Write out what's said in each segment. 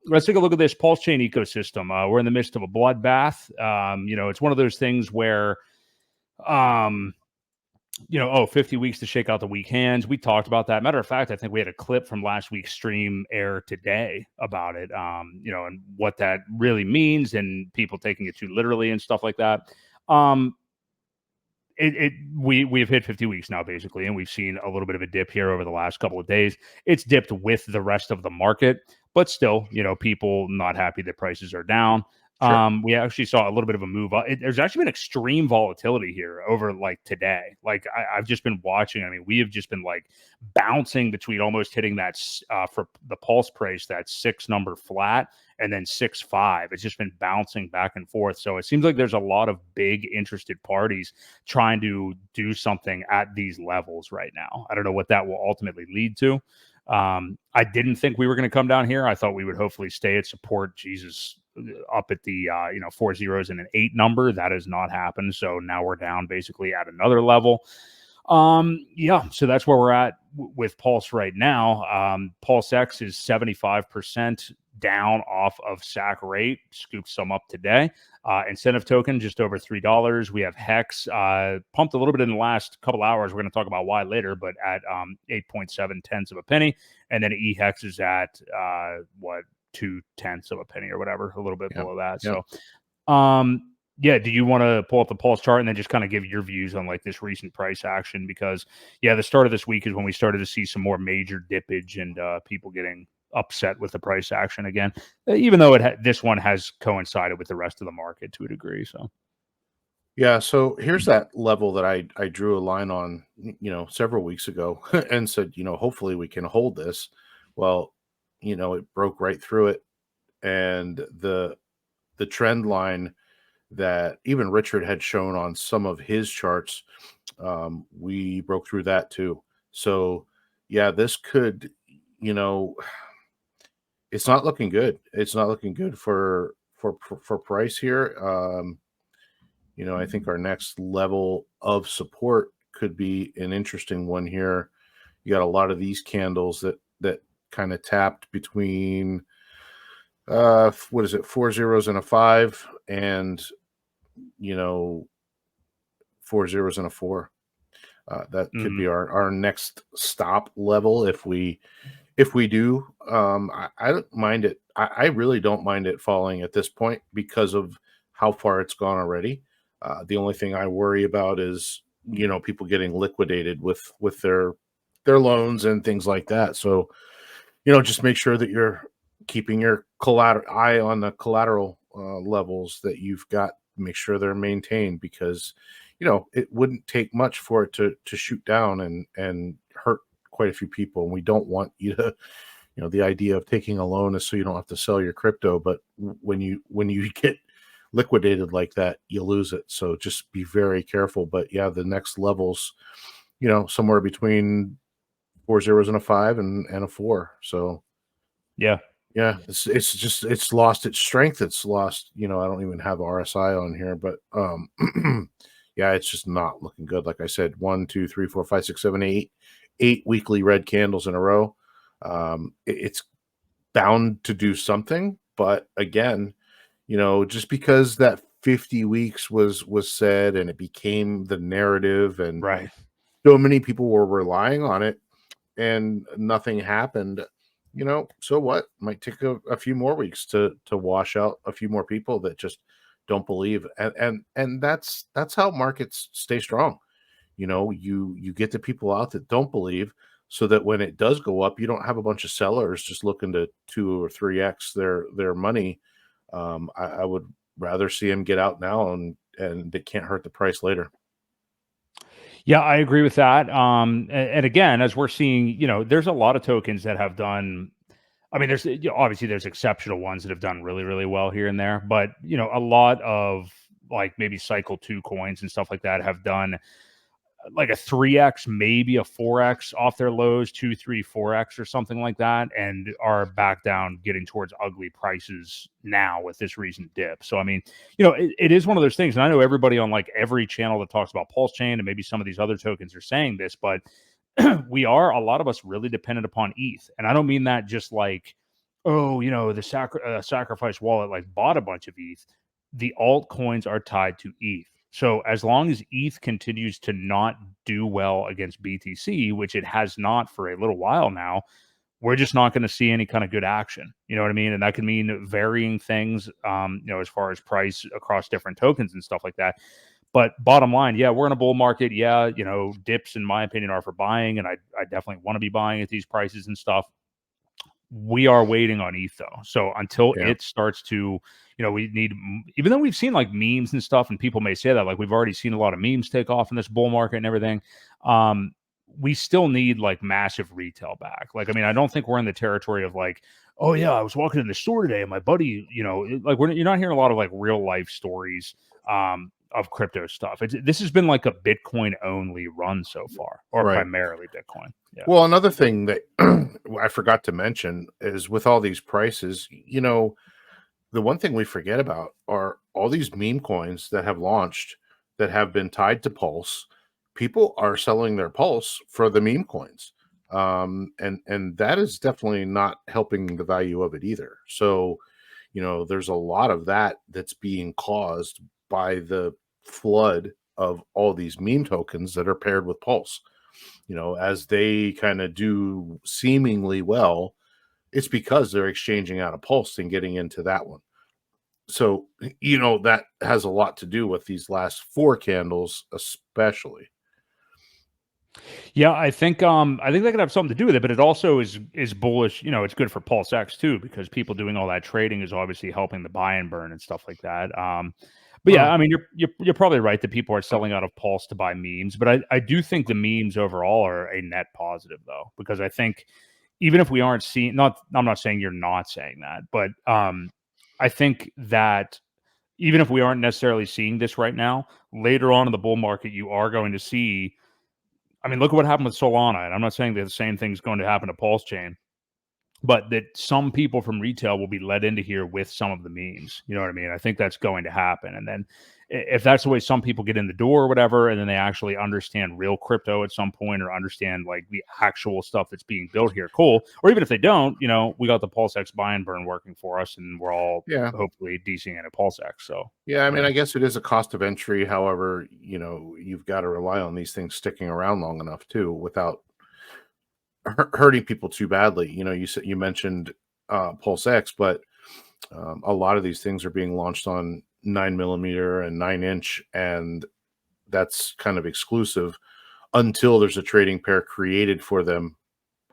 let's take a look at this PulseChain ecosystem. We're in the midst of a bloodbath. It's one of those things where, 50 weeks to shake out the weak hands. We talked about that. Matter of fact, I think we had a clip from last week's stream air today about it, and what that really means and people taking it too literally and stuff like that. We've hit 50 weeks now, basically, and we've seen a little bit of a dip here over the last couple of days. It's dipped with the rest of the market, but still, people not happy that prices are down. Sure. We actually saw a little bit of a move up. There's actually been extreme volatility here over like today. Like I've just been watching. I mean, we have just been like bouncing between almost hitting that for the pulse price, that 6 number flat, and then 6.5. It's just been bouncing back and forth. So it seems like there's a lot of big interested parties trying to do something at these levels right now. I don't know what that will ultimately lead to. I didn't think we were going to come down here. I thought we would hopefully stay at support. Jesus, up at the 4 zeros and an 8 number. That has not happened. So now we're down basically at another level. So that's where we're at with Pulse right now. Pulse X is 75% down off of SAC rate. Scooped some up today. Incentive token just over $3. We have Hex pumped a little bit in the last couple hours. We're going to talk about why later, but at 8.7 tenths of a penny. And then EHEX is at 2 tenths of a penny or whatever, a little bit below that. Yeah. So, do you want to pull up the Pulse chart and then just kind of give your views on like this recent price action? Because the start of this week is when we started to see some more major dippage and people getting upset with the price action again, even though this one has coincided with the rest of the market to a degree. So here's that level that I drew a line on, several weeks ago and said, hopefully we can hold this. Well, it broke right through it. And the trend line that even Richard had shown on some of his charts, we broke through that too. So this could, it's not looking good. It's not looking good for price here. I think our next level of support could be an interesting one here. You got a lot of these candles that kind of tapped between 4 zeros and a 5, and 4 zeros and a 4. That could be our next stop level if we do. I don't mind it. I really don't mind it falling at this point because of how far it's gone already. The only thing I worry about is people getting liquidated with their loans and things like that. So just make sure that you're keeping your eye on the collateral levels that you've got. Make sure they're maintained, because it wouldn't take much for it to shoot down and hurt quite a few people. And we don't want you to, the idea of taking a loan is so you don't have to sell your crypto. But when you get liquidated like that, you lose it. So just be very careful. But the next levels, somewhere between 4 zeros and a 5 and a 4. So it's lost its strength. It's lost, I don't even have RSI on here, but it's just not looking good. Like I said, 1, 2, 3, 4, 5, 6, 7, 8 weekly red candles in a row. It's bound to do something, but again, just because that 50 weeks was said and it became the narrative, and so many people were relying on it and nothing happened, so what? Might take a few more weeks to wash out a few more people that just don't believe. And that's how markets stay strong. You get the people out that don't believe, so that when it does go up, you don't have a bunch of sellers just looking to 2 or 3x their money. I would rather see them get out now, and they can't hurt the price later. Yeah, I agree with that. And again, as we're seeing, there's a lot of tokens that have done. I mean, there's obviously there's exceptional ones that have done really, really well here and there, but a lot of like maybe cycle 2 coins and stuff like that have done like a 3x, maybe a 4x off their lows, 2, 3, 4x or something like that, and are back down getting towards ugly prices now with this recent dip. So, I mean, it is one of those things. And I know everybody on like every channel that talks about PulseChain and maybe some of these other tokens are saying this, but a lot of us really dependent upon ETH. And I don't mean that just like oh, the sacrifice wallet like bought a bunch of ETH. The altcoins are tied to ETH. So as long as ETH continues to not do well against BTC, which it has not for a little while now, we're just not going to see any kind of good action. You know what I mean? And that can mean varying things, as far as price across different tokens and stuff like that. But bottom line, yeah, we're in a bull market. Yeah, dips, in my opinion, are for buying, and I definitely want to be buying at these prices and stuff. We are waiting on ETH though. So until Yeah. it starts to, we need, even though we've seen like memes and stuff, and people may say that, like we've already seen a lot of memes take off in this bull market and everything. We still need like massive retail back. Like, I mean, I don't think we're in the territory of like, oh yeah, I was walking in the store today and my buddy, like you're not hearing a lot of like real life stories of crypto stuff. This has been like a Bitcoin only run so far, or Right. primarily Bitcoin. Yeah. Well, another thing that I forgot to mention is with all these prices, the one thing we forget about are all these meme coins that have launched that have been tied to Pulse. People are selling their Pulse for the meme coins. And that is definitely not helping the value of it either. So, there's a lot of that that's being caused by the flood of all these meme tokens that are paired with Pulse. As they kind of do seemingly well, it's because they're exchanging out of Pulse and getting into that one. So, that has a lot to do with these last 4 candles, especially. Yeah, I think that could have something to do with it, but it also is bullish. It's good for PulseX too, because people doing all that trading is obviously helping the buy and burn and stuff like that. But yeah, Well, I mean, you're probably right that people are selling out of Pulse to buy memes, but I do think the memes overall are a net positive though, because I think even if we aren't seeing, I'm not saying you're not saying that, but I think that even if we aren't necessarily seeing this right now, later on in the bull market, you are going to see. I mean, look at what happened with Solana, and I'm not saying that the same thing's going to happen to PulseChain, but that some people from retail will be led into here with some of the memes. You know what I mean? I think that's going to happen. And then if that's the way some people get in the door or whatever, and then they actually understand real crypto at some point or understand like the actual stuff that's being built here, cool. Or even if they don't, we got the PulseX buy and burn working for us, and we're all yeah. hopefully decent at PulseX. So Yeah, I mean, I guess it is a cost of entry. However, you've got to rely on these things sticking around long enough too without hurting people too badly. You mentioned PulseX, but a lot of these things are being launched on 9mm and 9-inch, and that's kind of exclusive until there's a trading pair created for them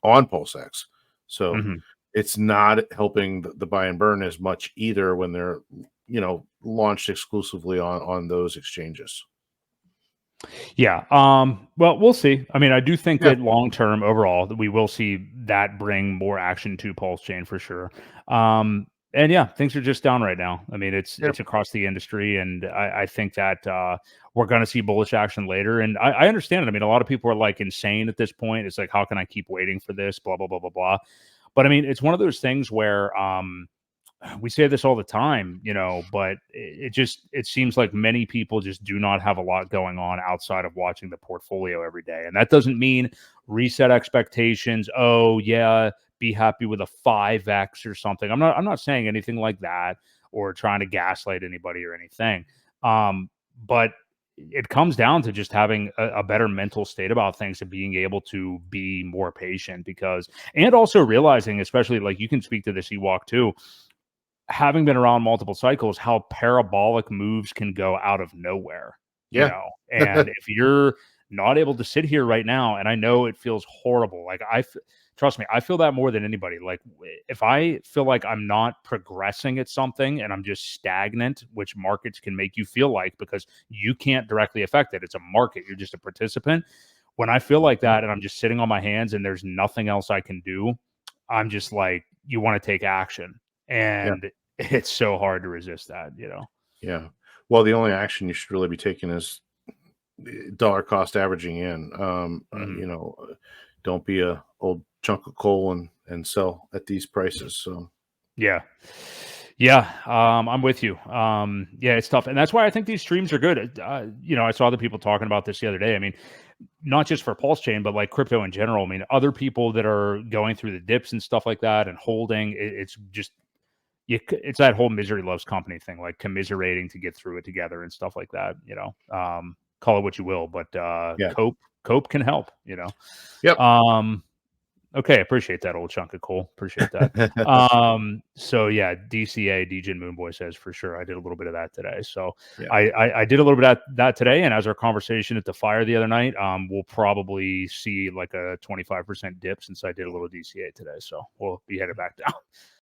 on PulseX. So it's not helping the buy and burn as much either when they're launched exclusively on those exchanges. Yeah. Well, we'll see. I mean, I do think Yeah. that long term overall that we will see that bring more action to PulseChain for sure. And yeah, things are just down right now. I mean, Yep. it's across the industry, and I think that we're going to see bullish action later. And I understand it. I mean, a lot of people are like insane at this point. It's like, how can I keep waiting for this? Blah blah blah blah blah. But I mean, it's one of those things where we say this all the time, but it seems like many people just do not have a lot going on outside of watching the portfolio every day. And that doesn't mean reset expectations. Oh yeah, be happy with a 5x or something. I'm not saying anything like that or trying to gaslight anybody or anything. But it comes down to just having a better mental state about things and being able to be more patient and also realizing, especially like you can speak to this Ewok too, having been around multiple cycles, how parabolic moves can go out of nowhere, Yeah. and if you're not able to sit here right now, and I know it feels horrible, like trust me, I feel that more than anybody. Like if I feel like I'm not progressing at something and I'm just stagnant, which markets can make you feel like, because you can't directly affect it. It's a market. You're just a participant. When I feel like that and I'm just sitting on my hands and there's nothing else I can do, I'm just like, you want to take action. Yeah. And it's so hard to resist that. Yeah. Well, the only action you should really be taking is dollar cost averaging in. Don't be a old chunk of coal and sell at these prices. So Yeah. Yeah, I'm with you. Yeah, it's tough, and that's why I think these streams are good. I saw other people talking about this the other day. I mean, not just for PulseChain, but like crypto in general. I mean, other people that are going through the dips and stuff like that and holding, it's just, it's that whole misery loves company thing, like commiserating to get through it together and stuff like that, call it what you will, but cope can help, Yep. Okay, appreciate that, old chunk of coal. Appreciate that. So yeah, DCA, DJ Moonboy says for sure. I did a little bit of that today. So Yeah. I did a little bit of that today. And as our conversation at the fire the other night, we'll probably see like a 25% dip since I did a little DCA today. So we'll be headed back down.